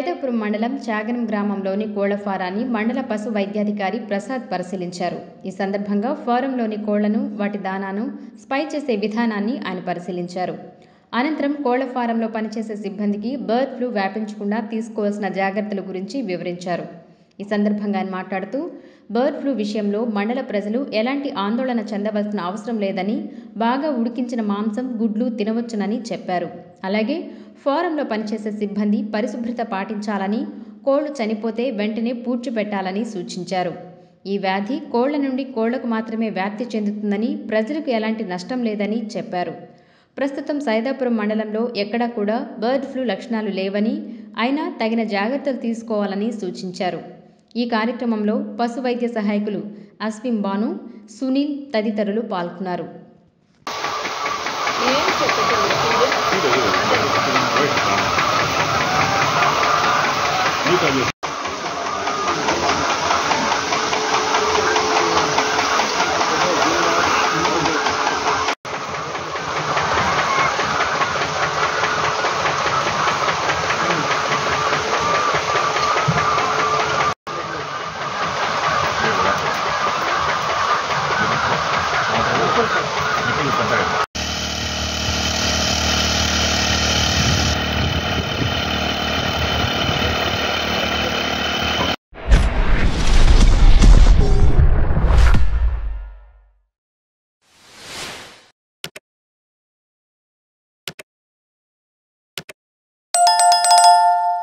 సైదాపురం మండలం చాగనం గ్రామంలోని కోళ్ల ఫారాన్ని మండల పశు వైద్యాధికారి ప్రసాద్ పరిశీలించారు. ఈ సందర్భంగా ఫారంలోని కోళ్లను, వాటి దానాను, స్పై చేసే విధానాన్ని ఆయన పరిశీలించారు. అనంతరం కోళ్ల ఫారంలో పనిచేసే సిబ్బందికి బర్డ్ ఫ్లూ వ్యాపించకుండా తీసుకోవాల్సిన జాగ్రత్తల గురించి వివరించారు. ఈ సందర్భంగా ఆయన మాట్లాడుతూ, బర్డ్ ఫ్లూ విషయంలో మండల ప్రజలు ఎలాంటి ఆందోళన చెందవలసిన అవసరం లేదని, బాగా ఉడికించిన మాంసం, గుడ్లు తినవచ్చునని చెప్పారు. అలాగే ఫారంలో పనిచేసే సిబ్బంది పరిశుభ్రత పాటించాలని, కోళ్లు చనిపోతే వెంటనే పూడ్చిపెట్టాలని సూచించారు. ఈ వ్యాధి కోళ్ల నుండి కోళ్లకు మాత్రమే వ్యాప్తి చెందుతుందని, ప్రజలకు ఎలాంటి నష్టం లేదని చెప్పారు. ప్రస్తుతం సైదాపురం మండలంలో ఎక్కడా కూడా బర్డ్ ఫ్లూ లక్షణాలు లేవని, అయినా తగిన జాగ్రత్తలు తీసుకోవాలని సూచించారు. ఈ కార్యక్రమంలో పశు వైద్య సహాయకులు అస్విం బాను, సునీల్ తదితరులు పాల్గొన్నారు.